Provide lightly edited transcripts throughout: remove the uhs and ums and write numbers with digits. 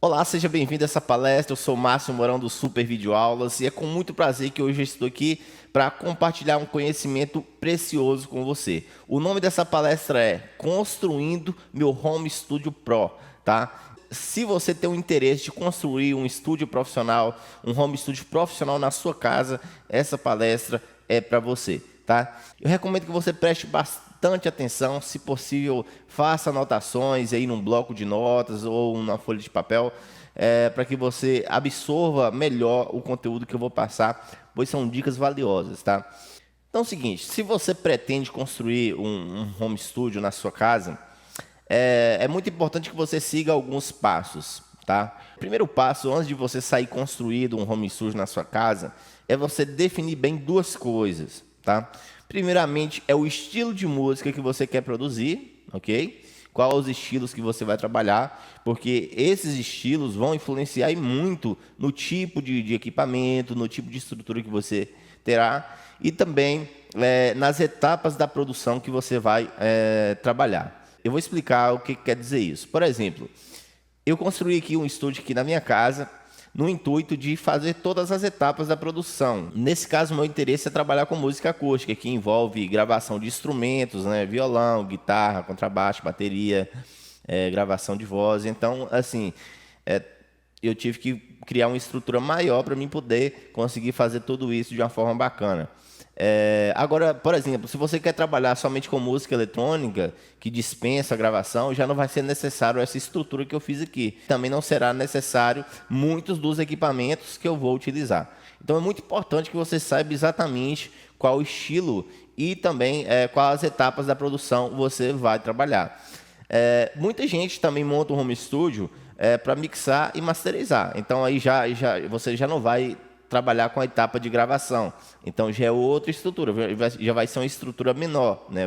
Olá, seja bem-vindo a essa palestra. Eu sou o Márcio Mourão do Super Videoaulas e é com muito prazer que hoje eu estou aqui para compartilhar um conhecimento precioso com você. O nome dessa palestra é Construindo Meu Home Studio Pro, tá? Se você tem o interesse de construir um estúdio profissional, um home studio profissional na sua casa, essa palestra é para você, tá? Eu recomendo que você preste bastante atenção, se possível, faça anotações aí num bloco de notas ou na folha de papel, para que você absorva melhor o conteúdo que eu vou passar, pois são dicas valiosas, tá? Então é o seguinte, se você pretende construir um home studio na sua casa, é muito importante que você siga alguns passos, tá? O primeiro passo, antes de você sair construído um home studio na sua casa, é você definir bem duas coisas, tá? Primeiramente, é o estilo de música que você quer produzir, ok? Quais os estilos que você vai trabalhar, porque esses estilos vão influenciar muito no tipo de equipamento, no tipo de estrutura que você terá e também nas etapas da produção que você vai trabalhar. Eu vou explicar o que quer dizer isso. Por exemplo, eu construí aqui um estúdio aqui na minha casa, no intuito de fazer todas as etapas da produção. Nesse caso, o meu interesse é trabalhar com música acústica, que envolve gravação de instrumentos, né? Violão, guitarra, contrabaixo, bateria, gravação de voz. Então, assim, eu tive que criar uma estrutura maior para mim poder conseguir fazer tudo isso de uma forma bacana. Agora, por exemplo, se você quer trabalhar somente com música eletrônica, que dispensa a gravação, já não vai ser necessário essa estrutura que eu fiz aqui. Também não será necessário muitos dos equipamentos que eu vou utilizar. Então é muito importante que você saiba exatamente qual estilo e também quais etapas da produção você vai trabalhar. Muita gente também monta um home studio para mixar e masterizar. Então aí você já não vai trabalhar com a etapa de gravação. Então já é outra estrutura, já vai ser uma estrutura menor, né?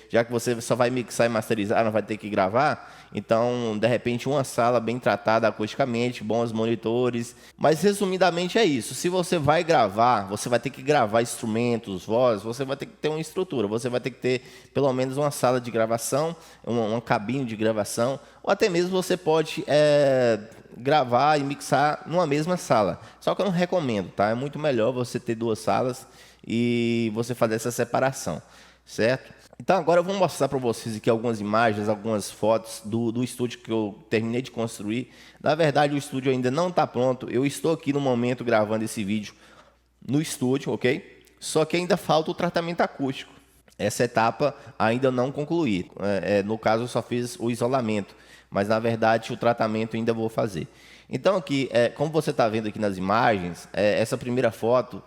Já que você só vai mixar e masterizar, não vai ter que gravar, então de repente uma sala bem tratada acusticamente, bons monitores. Mas resumidamente é isso. Se você vai gravar, você vai ter que gravar instrumentos, voz, você vai ter que ter uma estrutura, você vai ter que ter pelo menos uma sala de gravação, uma cabine de gravação, ou até mesmo você pode gravar e mixar numa mesma sala. Só que eu não recomendo, tá? É muito melhor você ter duas salas e você fazer essa separação, certo? Então agora eu vou mostrar para vocês aqui algumas imagens, algumas fotos do estúdio que eu terminei de construir. Na verdade, o estúdio ainda não está pronto. Eu estou aqui no momento gravando esse vídeo no estúdio, ok? Só que ainda falta o tratamento acústico. Essa etapa ainda não concluí. No caso, eu só fiz o isolamento, mas na verdade o tratamento ainda vou fazer. Então aqui, como você está vendo aqui nas imagens, essa primeira foto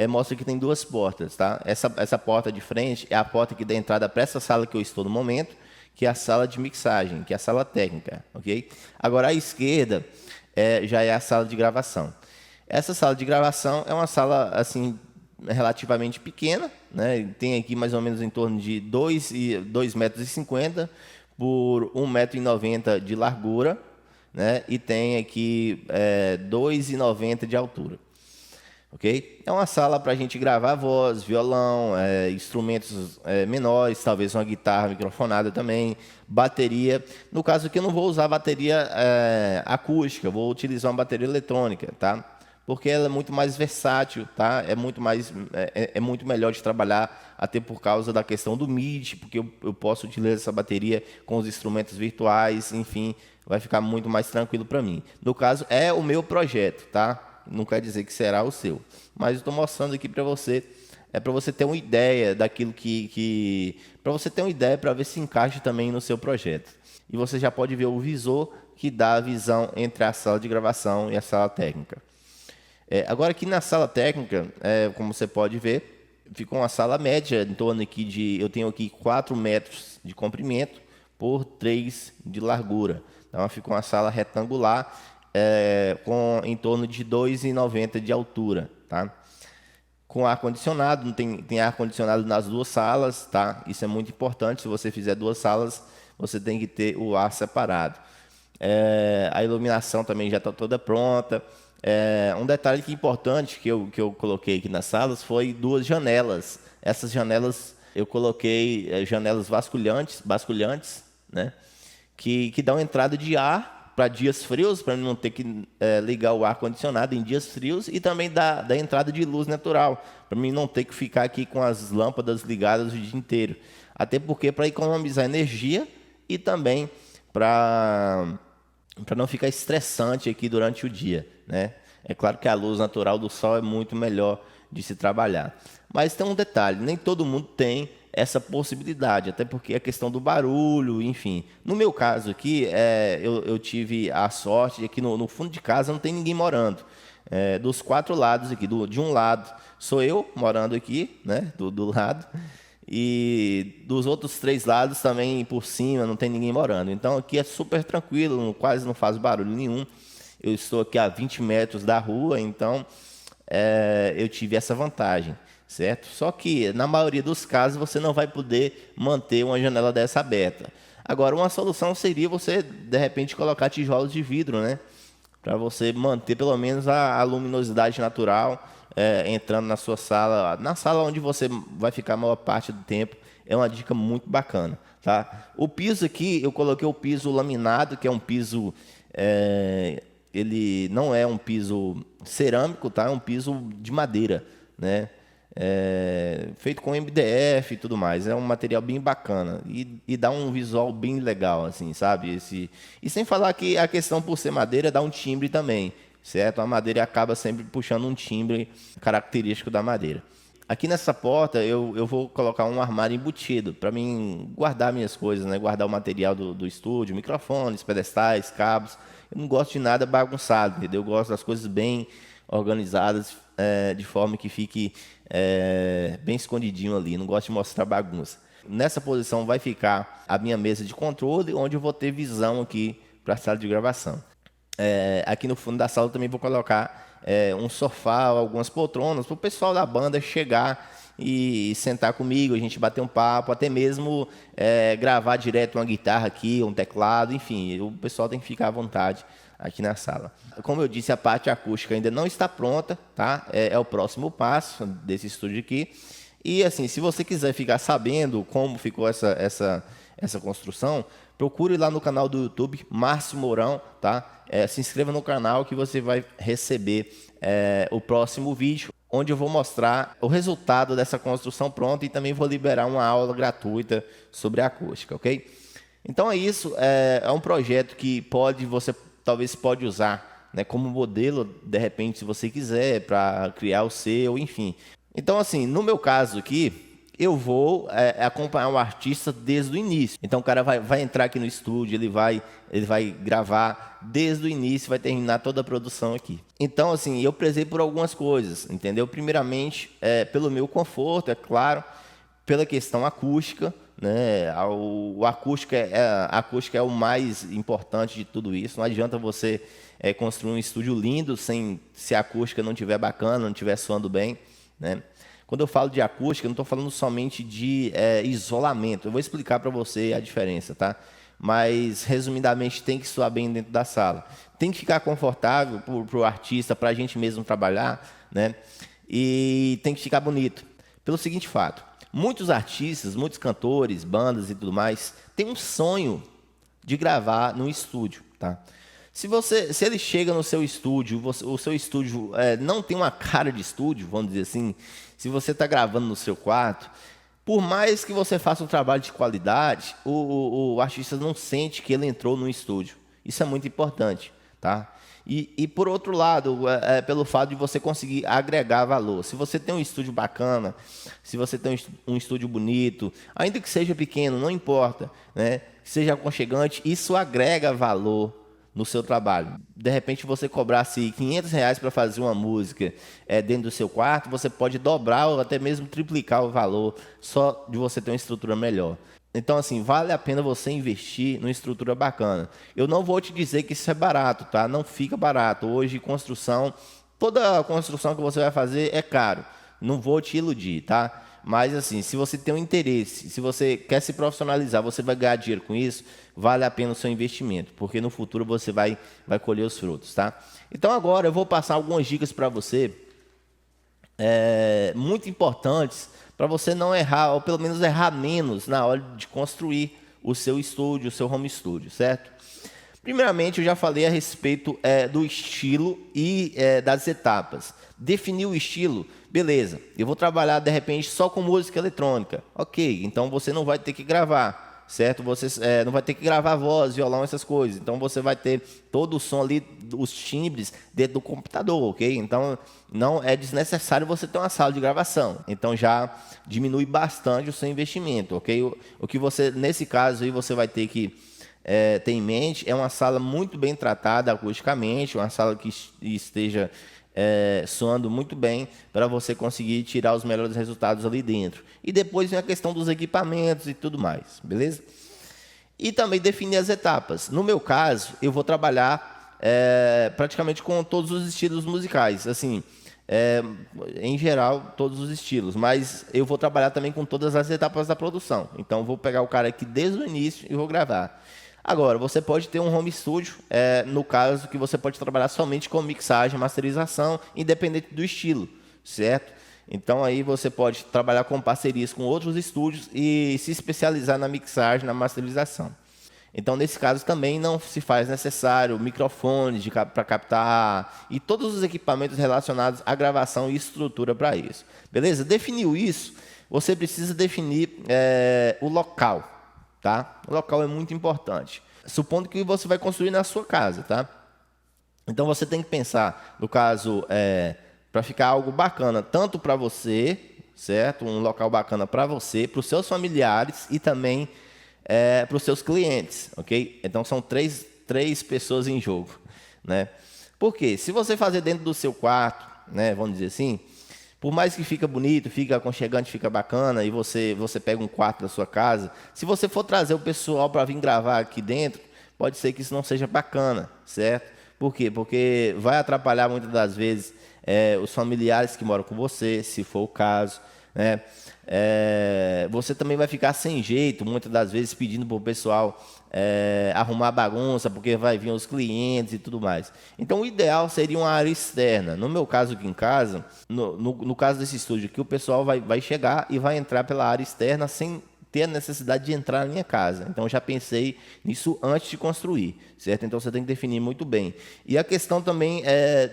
mostra que tem duas portas, tá? Essa porta de frente é a porta que dá entrada para essa sala que eu estou no momento, que é a sala de mixagem, que é a sala técnica, ok? Agora à esquerda já é a sala de gravação. Essa sala de gravação é uma sala assim relativamente pequena, né? Tem aqui mais ou menos em torno de 2,50 metros por 1,90 m de largura, né? E tem aqui 2,90 de altura. Ok? É uma sala para a gente gravar voz, violão, instrumentos menores, talvez uma guitarra microfonada também, bateria. No caso aqui eu não vou usar bateria acústica, eu vou utilizar uma bateria eletrônica, tá? Porque ela é muito mais versátil, tá? É muito melhor de trabalhar, até por causa da questão do MIDI, porque eu posso utilizar essa bateria com os instrumentos virtuais, enfim, vai ficar muito mais tranquilo para mim. No caso, é o meu projeto, tá? Não quer dizer que será o seu, mas estou mostrando aqui para você, para você ter uma ideia daquilo para você ter uma ideia para ver se encaixa também no seu projeto. E você já pode ver o visor que dá a visão entre a sala de gravação e a sala técnica. Agora aqui na sala técnica, como você pode ver, ficou uma sala média em torno aqui eu tenho aqui 4 metros de comprimento por 3 de largura. Então ficou uma sala retangular com em torno de 2,90 de altura, tá? Com ar condicionado, tem ar condicionado nas duas salas, tá? Isso é muito importante. Se você fizer duas salas, você tem que ter o ar separado. A iluminação também já está toda pronta. Um detalhe que é importante que eu coloquei aqui nas salas foi duas janelas. Essas janelas eu coloquei janelas basculhantes, né? Que dão entrada de ar para dias frios, para não ter que ligar o ar-condicionado em dias frios, e também da entrada de luz natural, para mim não ter que ficar aqui com as lâmpadas ligadas o dia inteiro. Até porque para economizar energia e também para não ficar estressante aqui durante o dia, né? É claro que a luz natural do sol é muito melhor de se trabalhar. Mas tem um detalhe, nem todo mundo tem essa possibilidade, até porque a questão do barulho, enfim. No meu caso aqui, eu tive a sorte de que no fundo de casa não tem ninguém morando. Dos 4 lados aqui, de um lado sou eu morando aqui, né, do lado, e dos outros 3 lados também por cima não tem ninguém morando. Então aqui é super tranquilo, quase não faz barulho nenhum. Eu estou aqui a 20 metros da rua, então eu tive essa vantagem, certo? Só que na maioria dos casos você não vai poder manter uma janela dessa aberta. Agora, uma solução seria você, de repente, colocar tijolos de vidro, né? Para você manter pelo menos a luminosidade natural entrando na sua sala, na sala onde você vai ficar a maior parte do tempo. É uma dica muito bacana, tá? O piso aqui, eu coloquei o piso laminado, que é um piso... ele não é um piso cerâmico, tá? É um piso de madeira, né? Feito com MDF e tudo mais. É um material bem bacana e dá um visual bem legal, assim, sabe? E sem falar que a questão por ser madeira dá um timbre também, certo? A madeira acaba sempre puxando um timbre característico da madeira. Aqui nessa porta eu vou colocar um armário embutido para mim guardar minhas coisas, né? Guardar o material do estúdio, microfones, pedestais, cabos. Eu não gosto de nada bagunçado, entendeu? Eu gosto das coisas bem organizadas, de forma que fique bem escondidinho ali. Não gosto de mostrar bagunça. Nessa posição vai ficar a minha mesa de controle, onde eu vou ter visão aqui para a sala de gravação. Aqui no fundo da sala eu também vou colocar um sofá, algumas poltronas, para o pessoal da banda chegar e sentar comigo, a gente bater um papo, até mesmo gravar direto uma guitarra aqui, um teclado, enfim, o pessoal tem que ficar à vontade aqui na sala. Como eu disse, a parte acústica ainda não está pronta, tá? É o próximo passo desse estúdio aqui. E assim, se você quiser ficar sabendo como ficou essa construção, procure lá no canal do YouTube, Márcio Mourão, tá? Se inscreva no canal que você vai receber o próximo vídeo, onde eu vou mostrar o resultado dessa construção pronta e também vou liberar uma aula gratuita sobre acústica, ok? Então é isso, é um projeto que você talvez pode usar, né, como modelo, de repente, se você quiser, para criar o seu, enfim. Então, assim, no meu caso aqui, eu vou acompanhar o artista desde o início. Então, o cara vai entrar aqui no estúdio, ele vai gravar desde o início, vai terminar toda a produção aqui. Então, assim, eu prezei por algumas coisas, entendeu? Primeiramente, pelo meu conforto, é claro, pela questão acústica, né? A acústica é o mais importante de tudo isso. Não adianta você construir um estúdio lindo se a acústica não estiver bacana, não estiver soando bem, né? Quando eu falo de acústica, eu não estou falando somente de isolamento. Eu vou explicar para você a diferença, tá? Mas, resumidamente, tem que soar bem dentro da sala. Tem que ficar confortável para o artista, para a gente mesmo trabalhar, né? E tem que ficar bonito. Pelo seguinte fato, muitos artistas, muitos cantores, bandas e tudo mais, têm um sonho de gravar no estúdio, tá? Se ele chega no seu estúdio, o seu estúdio não tem uma cara de estúdio, vamos dizer assim, se você está gravando no seu quarto, por mais que você faça um trabalho de qualidade, o artista não sente que ele entrou no estúdio. Isso é muito importante, tá? E por outro lado, pelo fato de você conseguir agregar valor. Se você tem um estúdio bacana, se você tem um estúdio bonito, ainda que seja pequeno, não importa, né? Seja aconchegante, isso agrega valor no seu trabalho. De repente, você cobrasse R$ 500 para fazer uma música dentro do seu quarto, você pode dobrar ou até mesmo triplicar o valor só de você ter uma estrutura melhor. Então, assim, vale a pena você investir numa estrutura bacana. Eu não vou te dizer que isso é barato, tá? Não fica barato. Hoje, toda a construção que você vai fazer é caro. Não vou te iludir, tá? Mas, assim, se você tem um interesse, se você quer se profissionalizar, você vai ganhar dinheiro com isso, vale a pena o seu investimento, porque no futuro você vai colher os frutos, tá? Então, agora eu vou passar algumas dicas para você, muito importantes, para você não errar, ou pelo menos errar menos na hora de construir o seu estúdio, o seu home studio, certo? Primeiramente, eu já falei a respeito do estilo e das etapas. Definir o estilo, beleza. Eu vou trabalhar, de repente, só com música eletrônica. Ok, então você não vai ter que gravar, certo? Você não vai ter que gravar voz, violão, essas coisas. Então, você vai ter todo o som ali, os timbres, dentro do computador, ok? Então, não é desnecessário você ter uma sala de gravação. Então, já diminui bastante o seu investimento, ok? O que você, nesse caso aí, você vai ter que ter em mente é uma sala muito bem tratada acusticamente, uma sala que esteja soando muito bem para você conseguir tirar os melhores resultados ali dentro. E depois vem a questão dos equipamentos e tudo mais, beleza? E também definir as etapas. No meu caso, eu vou trabalhar praticamente com todos os estilos musicais, assim, em geral, todos os estilos, mas eu vou trabalhar também com todas as etapas da produção. Então, vou pegar o cara aqui desde o início e vou gravar. Agora, você pode ter um home studio, no caso que você pode trabalhar somente com mixagem, masterização, independente do estilo, certo? Então, aí você pode trabalhar com parcerias com outros estúdios e se especializar na mixagem, na masterização. Então, nesse caso, também não se faz necessário microfones para captar e todos os equipamentos relacionados à gravação e estrutura para isso. Beleza? Definiu isso, você precisa definir o local. Tá? O local é muito importante. Supondo que você vai construir na sua casa, tá? Então você tem que pensar, no caso, para ficar algo bacana, tanto para você, certo? Um local bacana para você, para os seus familiares e também para os seus clientes, ok? Então são três pessoas em jogo, né? Por quê? Se você fazer dentro do seu quarto, né? Vamos dizer assim, por mais que fica bonito, fica aconchegante, fica bacana, e você pega um quarto da sua casa, se você for trazer o pessoal para vir gravar aqui dentro, pode ser que isso não seja bacana, certo? Por quê? Porque vai atrapalhar muitas das vezes os familiares que moram com você, se for o caso, né? Você também vai ficar sem jeito, muitas das vezes pedindo para o pessoal arrumar bagunça, porque vai vir os clientes e tudo mais. Então, o ideal seria uma área externa. No meu caso aqui em casa, no caso desse estúdio aqui, o pessoal vai chegar e vai entrar pela área externa sem ter a necessidade de entrar na minha casa. Então, eu já pensei nisso antes de construir, certo? Então, você tem que definir muito bem. E a questão também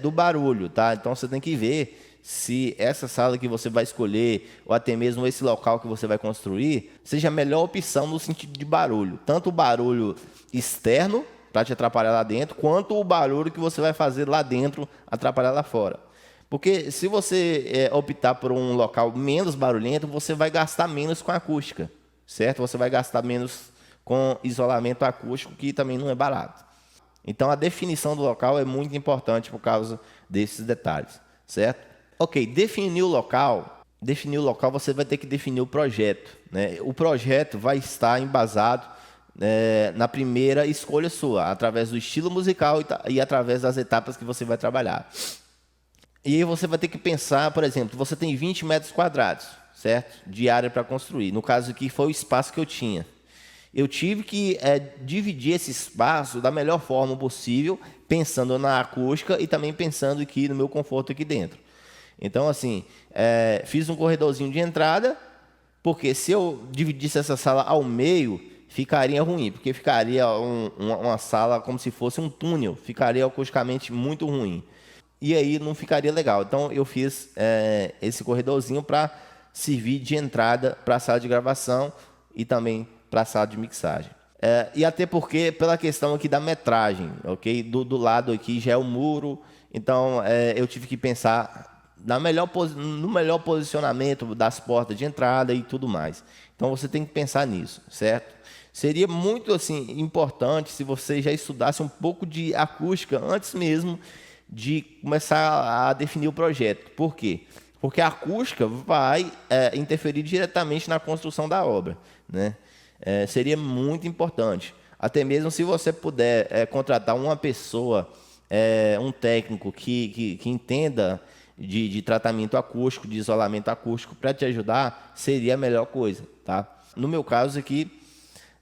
do barulho, tá? Então, você tem que ver se essa sala que você vai escolher, ou até mesmo esse local que você vai construir, seja a melhor opção no sentido de barulho. Tanto o barulho externo, para te atrapalhar lá dentro, quanto o barulho que você vai fazer lá dentro, atrapalhar lá fora. Porque se você optar por um local menos barulhento, você vai gastar menos com acústica, certo? Você vai gastar menos com isolamento acústico, que também não é barato. Então, a definição do local é muito importante por causa desses detalhes, certo? Ok, definir o local, você vai ter que definir o projeto, né? O projeto vai estar embasado na primeira escolha sua, através do estilo musical e através das etapas que você vai trabalhar. E aí você vai ter que pensar, por exemplo, você tem 20 metros quadrados, certo? De área para construir. No caso aqui foi o espaço que eu tinha. Eu tive que dividir esse espaço da melhor forma possível, pensando na acústica e também pensando aqui no meu conforto aqui dentro. Então, assim, fiz um corredorzinho de entrada, porque se eu dividisse essa sala ao meio, ficaria ruim, porque ficaria uma sala como se fosse um túnel, ficaria acusticamente muito ruim. E aí não ficaria legal. Então, eu fiz esse corredorzinho para servir de entrada para a sala de gravação e também para a sala de mixagem. E até porque, pela questão aqui da metragem, ok? Do lado aqui já é o muro, então eu tive que pensar no melhor posicionamento das portas de entrada e tudo mais. Então você tem que pensar nisso, certo? Seria muito assim importante se você já estudasse um pouco de acústica antes mesmo de começar a definir o projeto. Por quê? Porque a acústica vai interferir diretamente na construção da obra, né? Seria muito importante. Até mesmo se você puder contratar uma pessoa, um técnico que entenda de tratamento acústico, de isolamento acústico, para te ajudar, seria a melhor coisa, tá? No meu caso aqui,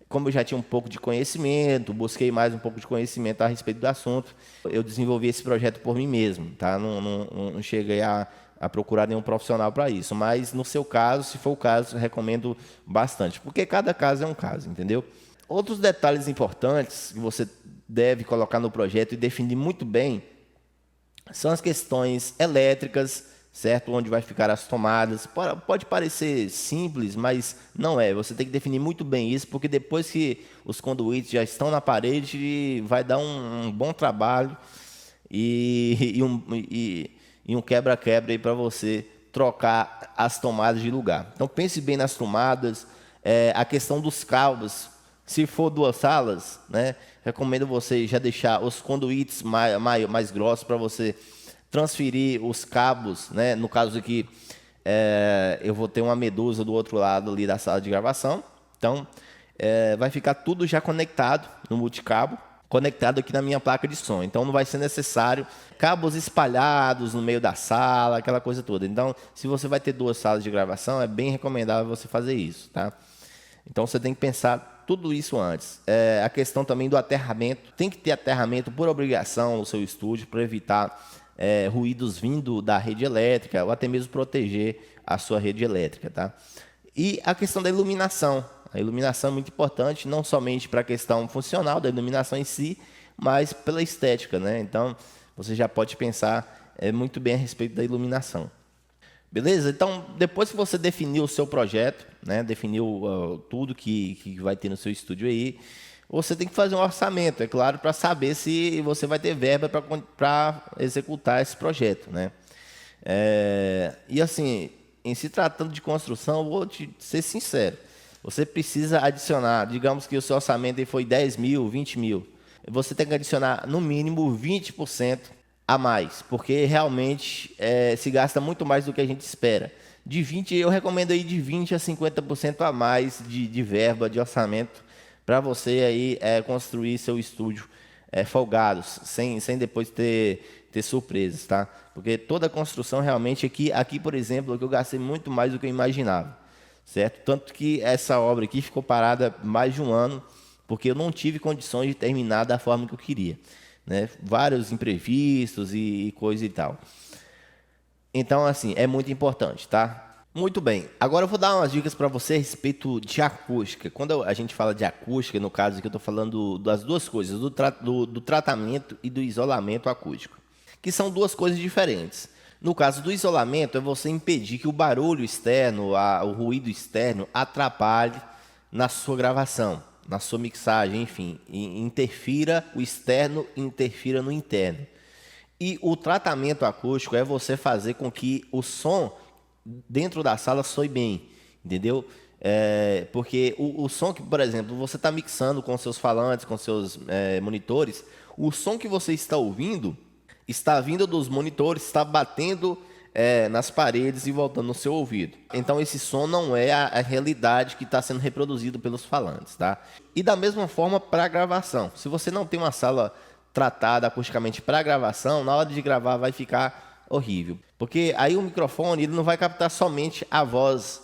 como eu já tinha um pouco de conhecimento, busquei mais um pouco de conhecimento a respeito do assunto, eu desenvolvi esse projeto por mim mesmo, tá? Não cheguei a procurar nenhum profissional para isso, mas no seu caso, se for o caso, recomendo bastante, porque cada caso é um caso, entendeu? Outros detalhes importantes que você deve colocar no projeto e definir muito bem são as questões elétricas, certo? Onde vai ficar as tomadas. Pode parecer simples, mas não é. Você tem que definir muito bem isso, porque depois que os conduítes já estão na parede, vai dar um bom trabalho e um quebra-quebra aí para você trocar as tomadas de lugar. Então pense bem nas tomadas, a questão dos cabos. Se for 2 salas, né, recomendo você já deixar os conduítes mais grossos para você transferir os cabos, né? No caso aqui, eu vou ter uma medusa do outro lado ali da sala de gravação. Então, vai ficar tudo já conectado no multicabo, conectado aqui na minha placa de som. Então, não vai ser necessário cabos espalhados no meio da sala, aquela coisa toda. Então, se você vai ter 2 salas de gravação, é bem recomendável você fazer isso, tá? Então, você tem que pensar tudo isso antes. A questão também do aterramento. Tem que ter aterramento por obrigação no seu estúdio para evitar ruídos vindo da rede elétrica ou até mesmo proteger a sua rede elétrica, tá? E a questão da iluminação. A iluminação é muito importante, não somente para a questão funcional da iluminação em si, mas pela estética, né? Então, você já pode pensar muito bem a respeito da iluminação. Beleza? Então, depois que você definiu o seu projeto, né, definiu tudo que vai ter no seu estúdio aí, você tem que fazer um orçamento, é claro, para saber se você vai ter verba para executar esse projeto, né? E assim, em se tratando de construção, eu vou te ser sincero, você precisa adicionar, digamos que o seu orçamento aí foi 10 mil, 20 mil, você tem que adicionar no mínimo 20% a mais, porque realmente se gasta muito mais do que a gente espera. De 20, eu recomendo aí de 20 a 50% a mais de verba, de orçamento, para você aí construir seu estúdio folgados, sem depois ter surpresas, tá? Porque toda a construção realmente aqui, por exemplo, eu gastei muito mais do que eu imaginava, certo? Tanto que essa obra aqui ficou parada mais de 1 ano, porque eu não tive condições de terminar da forma que eu queria, né? Vários imprevistos e coisa e tal. Então, assim, é muito importante, tá? Muito bem. Agora eu vou dar umas dicas para você a respeito de acústica. Quando a gente fala de acústica, no caso aqui eu estou falando das duas coisas, do tratamento e do isolamento acústico, que são 2 coisas diferentes. No caso do isolamento, é você impedir que o barulho externo, o ruído externo, atrapalhe na sua gravação, na sua mixagem, enfim, o externo interfira no interno. E o tratamento acústico é você fazer com que o som dentro da sala soe bem, entendeu? Porque o som que, por exemplo, você está mixando com seus falantes, com seus monitores, o som que você está ouvindo está vindo dos monitores, está batendo nas paredes e voltando no seu ouvido. Então esse som não é a realidade que está sendo reproduzido pelos falantes, tá? E da mesma forma para a gravação. Se você não tem uma sala tratada acusticamente para gravação, na hora de gravar vai ficar horrível. Porque aí o microfone ele não vai captar somente a voz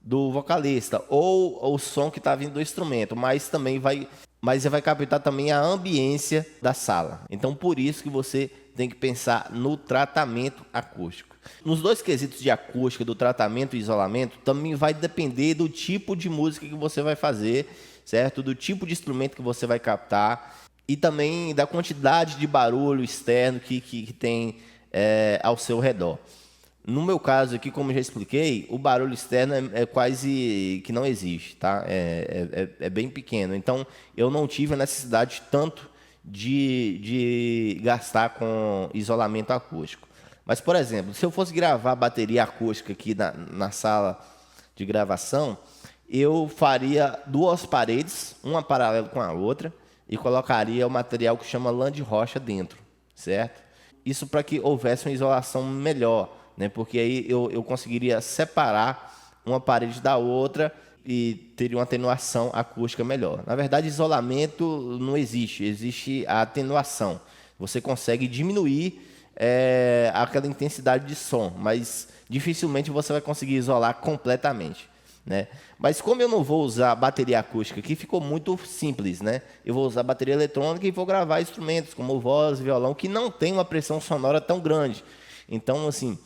do vocalista ou o som que está vindo do instrumento, mas ele vai captar também a ambiência da sala. Então por isso que você tem que pensar no tratamento acústico. Nos 2 quesitos de acústica, do tratamento e isolamento, também vai depender do tipo de música que você vai fazer, certo? Do tipo de instrumento que você vai captar e também da quantidade de barulho externo que tem ao seu redor. No meu caso aqui, como eu já expliquei, o barulho externo é quase que não existe, tá? É bem pequeno. Então, eu não tive a necessidade tanto de gastar com isolamento acústico. Mas, por exemplo, se eu fosse gravar bateria acústica aqui na sala de gravação, eu faria 2 paredes, uma paralela com a outra, e colocaria o material que chama lã de rocha dentro, certo? Isso para que houvesse uma isolação melhor, né? Porque aí eu conseguiria separar uma parede da outra e teria uma atenuação acústica melhor. Na verdade, isolamento não existe, existe a atenuação. Você consegue diminuir aquela intensidade de som, mas dificilmente você vai conseguir isolar completamente, né? Mas como eu não vou usar bateria acústica aqui, ficou muito simples, né? Eu vou usar bateria eletrônica e vou gravar instrumentos como voz, violão, que não tem uma pressão sonora tão grande. Então, assim,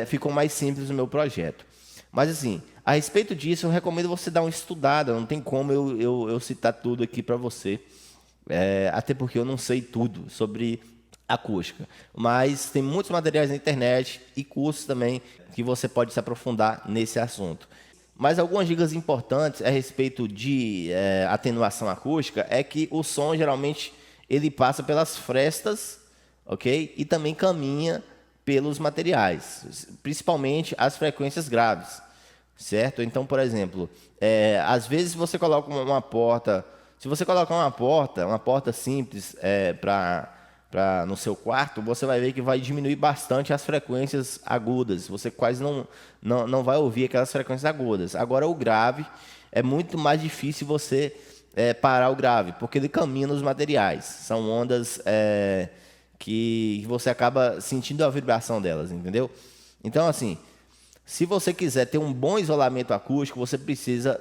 ficou mais simples o meu projeto. Mas assim, a respeito disso, eu recomendo você dar uma estudada. Não tem como eu citar tudo aqui para você. Até porque eu não sei tudo sobre acústica. Mas tem muitos materiais na internet e cursos também que você pode se aprofundar nesse assunto. Mas algumas dicas importantes a respeito de atenuação acústica é que o som geralmente ele passa pelas frestas, ok? E também caminha pelos materiais, principalmente as frequências graves, certo? Então, por exemplo, às vezes você coloca uma porta, se você colocar uma porta simples no seu quarto, você vai ver que vai diminuir bastante as frequências agudas. Você quase não vai ouvir aquelas frequências agudas. Agora, o grave, é muito mais difícil você parar o grave, porque ele caminha nos materiais. São ondas que você acaba sentindo a vibração delas, entendeu? Então, assim, se você quiser ter um bom isolamento acústico, você precisa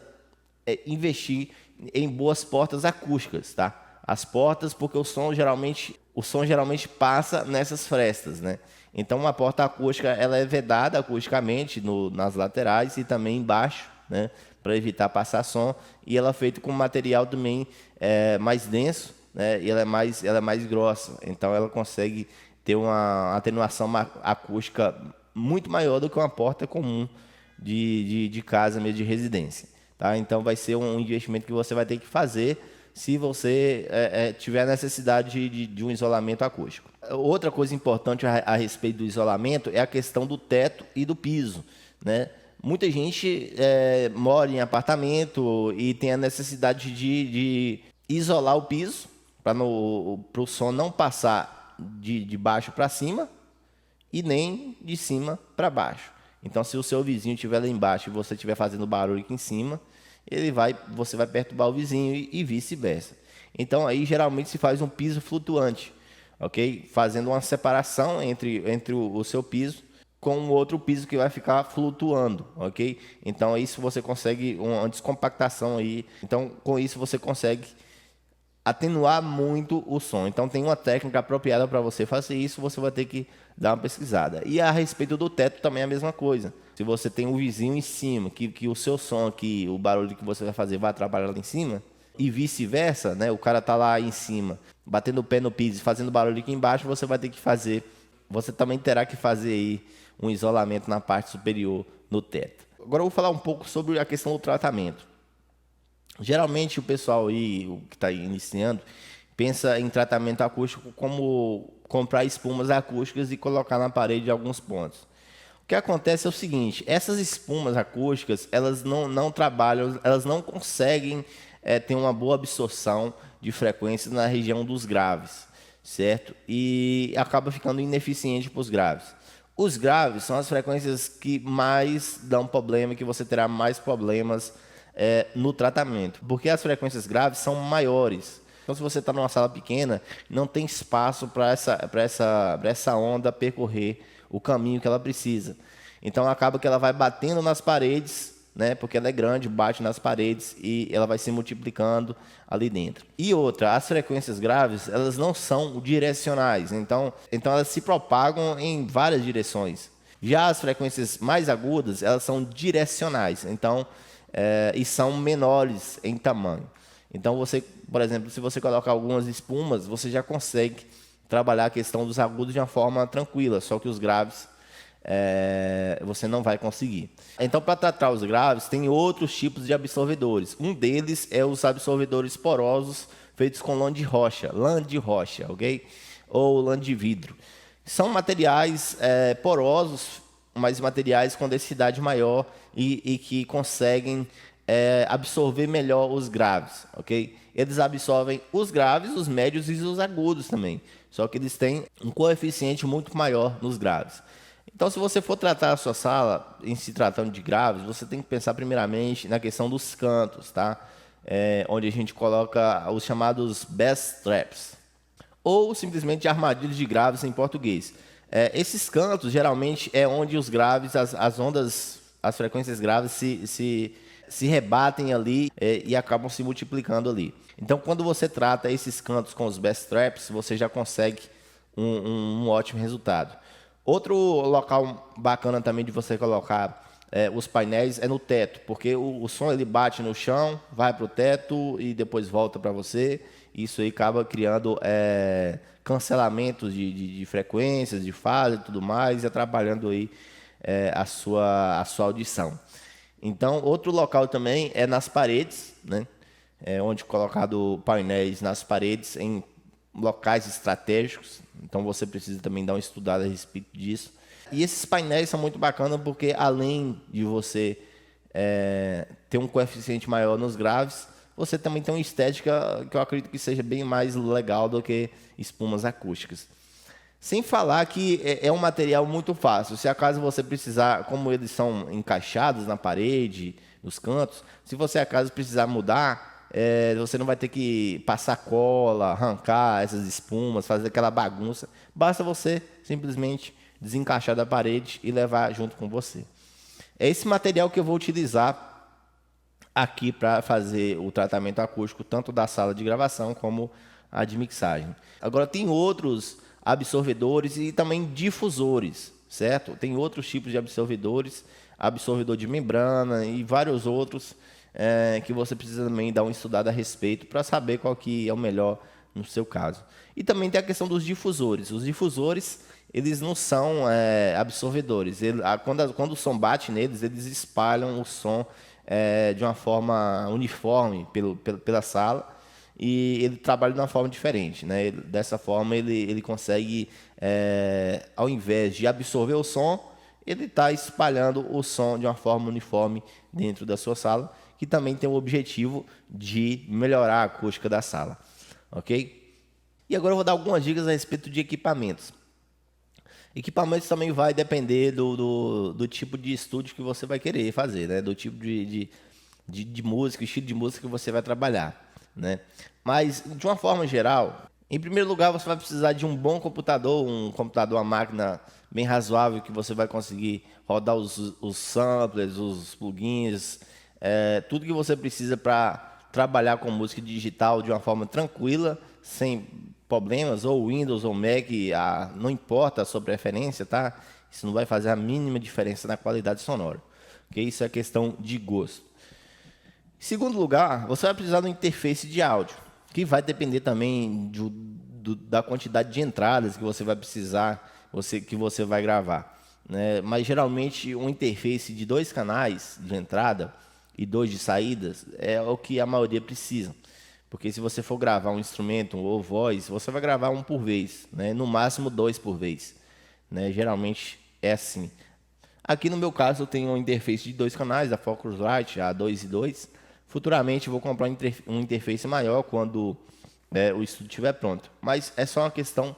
investir em boas portas acústicas, tá? As portas, porque o som geralmente passa nessas frestas, né? Então, uma porta acústica, ela é vedada acusticamente nas laterais e também embaixo, né? Para evitar passar som. E ela é feita com material também mais denso, né? E ela é mais grossa. Então, ela consegue ter uma atenuação acústica muito maior do que uma porta comum de casa mesmo, de residência, tá? Então, vai ser um investimento que você vai ter que fazer se você tiver necessidade de um isolamento acústico. Outra coisa importante a respeito do isolamento é a questão do teto e do piso, né? Muita gente mora em apartamento e tem a necessidade de isolar o piso para o som não passar de baixo para cima e nem de cima para baixo. Então, se o seu vizinho estiver lá embaixo e você estiver fazendo barulho aqui em cima, você vai perturbar o vizinho e vice-versa. Então, aí geralmente se faz um piso flutuante, ok? Fazendo uma separação entre o seu piso com o outro piso que vai ficar flutuando, ok? Então, isso você consegue uma descompactação aí. Então, com isso você consegue atenuar muito o som. Então, tem uma técnica apropriada para você fazer isso, você vai ter que dar uma pesquisada. E a respeito do teto também é a mesma coisa. Se você tem um vizinho em cima, que o seu som aqui, o barulho que você vai fazer vai atrapalhar lá em cima, e vice-versa, né? O cara tá lá em cima, batendo o pé no piso e fazendo barulho aqui embaixo, você também terá que fazer aí um isolamento na parte superior no teto. Agora eu vou falar um pouco sobre a questão do tratamento. Geralmente o pessoal aí, o que está iniciando, pensa em tratamento acústico como comprar espumas acústicas e colocar na parede em alguns pontos. O que acontece é o seguinte: essas espumas acústicas, elas não trabalham, elas não conseguem ter uma boa absorção de frequências na região dos graves, certo? E acaba ficando ineficiente para os graves. Os graves são as frequências que mais dão problema, que você terá mais problemas no tratamento, porque as frequências graves são maiores. Então, se você está numa sala pequena, não tem espaço para essa onda percorrer o caminho que ela precisa. Então, acaba que ela vai batendo nas paredes, né? Porque ela é grande, bate nas paredes e ela vai se multiplicando ali dentro. E outra, as frequências graves, elas não são direcionais. Então elas se propagam em várias direções. Já as frequências mais agudas, elas são direcionais. Então, e são menores em tamanho. Então, você, por exemplo, se você colocar algumas espumas, você já consegue trabalhar a questão dos agudos de uma forma tranquila, só que os graves você não vai conseguir. Então, para tratar os graves, tem outros tipos de absorvedores. Um deles é os absorvedores porosos feitos com lã de rocha, ok? Ou lã de vidro. São materiais porosos, mas materiais com densidade maior e que conseguem absorver melhor os graves, ok? Eles absorvem os graves, os médios e os agudos também, só que eles têm um coeficiente muito maior nos graves. Então, se você for tratar a sua sala em se tratando de graves, você tem que pensar primeiramente na questão dos cantos, tá? Onde a gente coloca os chamados bass traps, ou simplesmente armadilhas de graves em português. Esses cantos, geralmente, é onde os graves, as ondas, as frequências graves se rebatem ali e acabam se multiplicando ali. Então, quando você trata esses cantos com os bass traps, você já consegue um ótimo resultado. Outro local bacana também de você colocar os painéis é no teto, porque o som ele bate no chão, vai para o teto e depois volta para você. Isso aí acaba criando cancelamentos de frequências, de fase e tudo mais, e atrapalhando aí a sua audição. Então, outro local também é nas paredes, né? Onde colocado painéis nas paredes em locais estratégicos. Então, você precisa também dar uma estudada a respeito disso. E esses painéis são muito bacanas porque, além de você ter um coeficiente maior nos graves, você também tem uma estética que eu acredito que seja bem mais legal do que espumas acústicas. Sem falar que é um material muito fácil. Se acaso você precisar, como eles são encaixados na parede, nos cantos, se você acaso precisar mudar, você não vai ter que passar cola, arrancar essas espumas, fazer aquela bagunça. Basta você simplesmente desencaixar da parede e levar junto com você. É esse material que eu vou utilizar aqui para fazer o tratamento acústico, tanto da sala de gravação como a de mixagem. Agora, tem outros absorvedores e também difusores, certo? Tem outros tipos de absorvedores, absorvedor de membrana e vários outros que você precisa também dar uma estudada a respeito para saber qual que é o melhor no seu caso. E também tem a questão dos difusores. Os difusores, eles não são absorvedores. Quando o som bate neles, eles espalham o som de uma forma uniforme pela sala, e ele trabalha de uma forma diferente, né? Dessa forma, ele consegue, ao invés de absorver o som, ele está espalhando o som de uma forma uniforme dentro da sua sala, que também tem o objetivo de melhorar a acústica da sala, ok? E agora eu vou dar algumas dicas a respeito de equipamentos. Equipamentos também vai depender do tipo de estúdio que você vai querer fazer, né? Do tipo de música, estilo de música que você vai trabalhar, né? Mas, de uma forma geral, em primeiro lugar, você vai precisar de um bom computador, uma máquina bem razoável que você vai conseguir rodar os samplers, os plugins, tudo que você precisa para trabalhar com música digital de uma forma tranquila, sem problemas, ou Windows ou Mac, não importa a sua preferência, tá? Isso não vai fazer a mínima diferença na qualidade sonora, ok? Isso é questão de gosto. Em segundo lugar, você vai precisar de uma interface de áudio, que vai depender também da quantidade de entradas que você vai precisar, que você vai gravar, né? Mas geralmente uma interface de 2 canais de entrada e 2 de saídas é o que a maioria precisa. Porque se você for gravar um instrumento ou voz, você vai gravar um por vez, né? No máximo 2 por vez, né? Geralmente é assim. Aqui no meu caso eu tenho uma interface de 2 canais, da Focusrite, a 2 e 2. Futuramente eu vou comprar uma interface maior quando o estúdio estiver pronto. Mas é só uma questão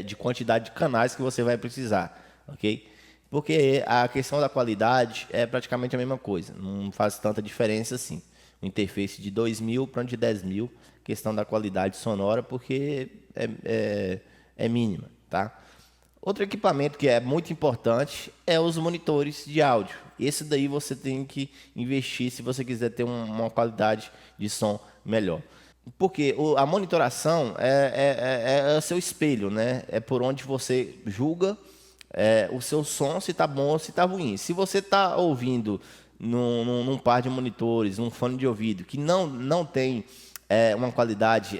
de quantidade de canais que você vai precisar, ok? Porque a questão da qualidade é praticamente a mesma coisa, não faz tanta diferença assim. Uma interface de 2.000 para de 10.000, questão da qualidade sonora, porque é mínima, tá? Outro equipamento que é muito importante é os monitores de áudio. Esse daí você tem que investir se você quiser ter uma qualidade de som melhor. Porque a monitoração é seu espelho, né? É por onde você julga o seu som, se está bom ou se está ruim. Se você está ouvindo num par de monitores, num fone de ouvido, que não tem uma qualidade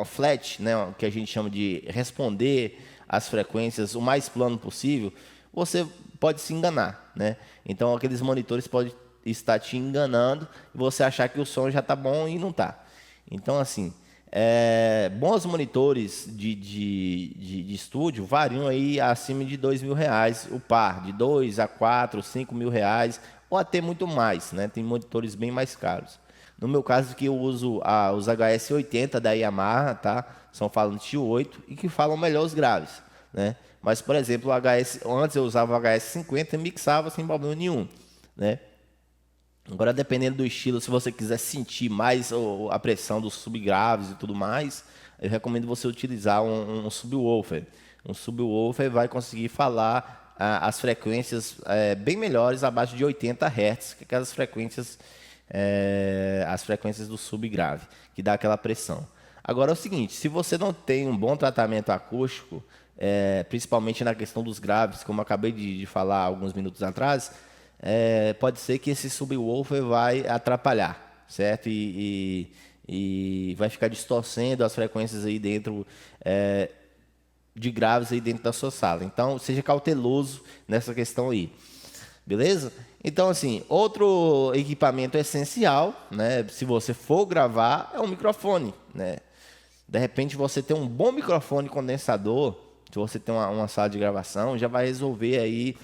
flat, né? Que a gente chama de responder as frequências o mais plano possível, você pode se enganar, né? Então aqueles monitores podem estar te enganando e você achar que o som já está bom e não está. Então, assim, bons monitores de estúdio variam aí acima de R$ 2.000 o par, de 2 a 4, 5 mil reais, ou até muito mais, né? Tem monitores bem mais caros. No meu caso, que eu uso os HS80 da Yamaha, tá? São falantes de 8 e que falam melhor os graves, né? Mas, por exemplo, antes eu usava o HS50 e mixava sem problema nenhum, né? Agora, dependendo do estilo, se você quiser sentir mais a pressão dos subgraves e tudo mais, eu recomendo você utilizar um subwoofer. Um subwoofer vai conseguir falar as frequências bem melhores, abaixo de 80 Hz, que é aquelas frequências, as frequências do subgrave, que dá aquela pressão. Agora é o seguinte, se você não tem um bom tratamento acústico, principalmente na questão dos graves, como eu acabei de falar alguns minutos atrás, pode ser que esse subwoofer vai atrapalhar, certo? E vai ficar distorcendo as frequências aí dentro de graves aí dentro da sua sala. Então, seja cauteloso nessa questão aí. Beleza? Então, assim, outro equipamento essencial, né, se você for gravar, é um microfone, né? De repente, você tem um bom microfone condensador, se você tem uma sala de gravação, já vai resolver aí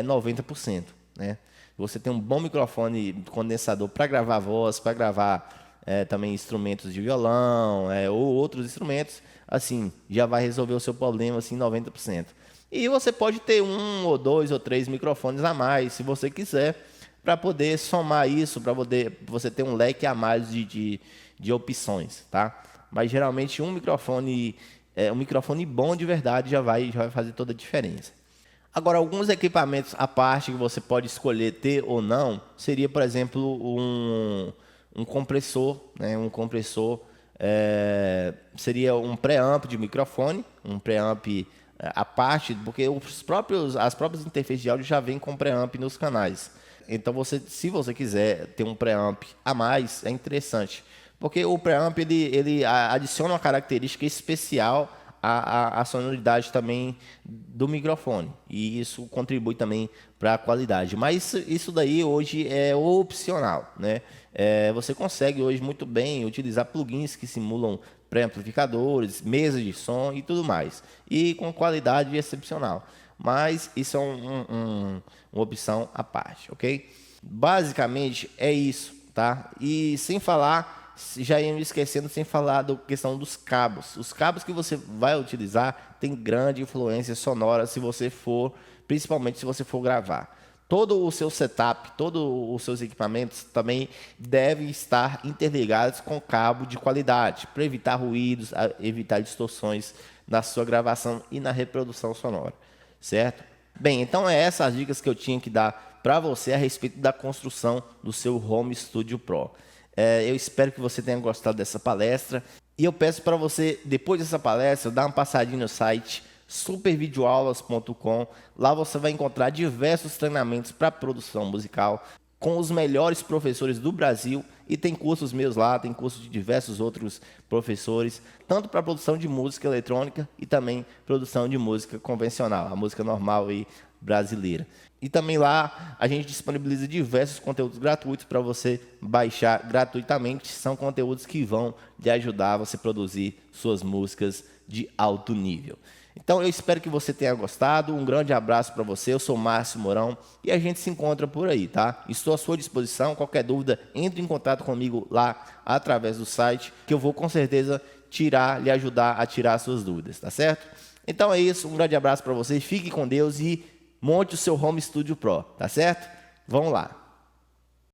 90%, né? Você tem um bom microfone condensador para gravar voz, para gravar também instrumentos de violão ou outros instrumentos, assim, já vai resolver o seu problema assim 90%. E você pode ter 1 ou 2 ou 3 microfones a mais, se você quiser, para poder somar isso, para poder você ter um leque a mais de opções, tá? Mas geralmente um microfone bom de verdade já vai fazer toda a diferença. Agora, alguns equipamentos à parte que você pode escolher ter ou não, seria, por exemplo, um compressor, né? Um compressor seria um preamp de microfone, um preamp à parte, porque as próprias interfaces de áudio já vêm com preamp nos canais. Então, se você quiser ter um preamp a mais, é interessante. Porque o preamp ele adiciona uma característica especial à sonoridade também do microfone. E isso contribui também para a qualidade. Mas isso daí hoje é opcional, né? Você consegue hoje muito bem utilizar plugins que simulam pré-amplificadores, mesas de som e tudo mais. E com qualidade excepcional. Mas isso é uma opção à parte, ok? Basicamente é isso, tá? E sem falar, já ia me esquecendo, sem falar da questão dos cabos. Os cabos que você vai utilizar têm grande influência sonora principalmente se você for gravar. Todo o seu setup, todos os seus equipamentos também devem estar interligados com cabo de qualidade, para evitar ruídos, evitar distorções na sua gravação e na reprodução sonora, certo? Bem, então essas as dicas que eu tinha que dar para você a respeito da construção do seu Home Studio Pro. Eu espero que você tenha gostado dessa palestra e eu peço para você, depois dessa palestra, dar uma passadinha no site supervideoaulas.com. Lá você vai encontrar diversos treinamentos para produção musical com os melhores professores do Brasil, e tem cursos meus lá, tem cursos de diversos outros professores, tanto para produção de música eletrônica e também produção de música convencional, a música normal e brasileira. E também lá a gente disponibiliza diversos conteúdos gratuitos para você baixar gratuitamente. São conteúdos que vão lhe ajudar a você produzir suas músicas de alto nível. Então eu espero que você tenha gostado. Um grande abraço para você. Eu sou Márcio Mourão e a gente se encontra por aí, tá? Estou à sua disposição. Qualquer dúvida, entre em contato comigo lá através do site, que eu vou com certeza lhe ajudar a tirar as suas dúvidas, tá certo? Então é isso. Um grande abraço para você. Fique com Deus e monte o seu Home Studio Pro, tá certo? Vamos lá.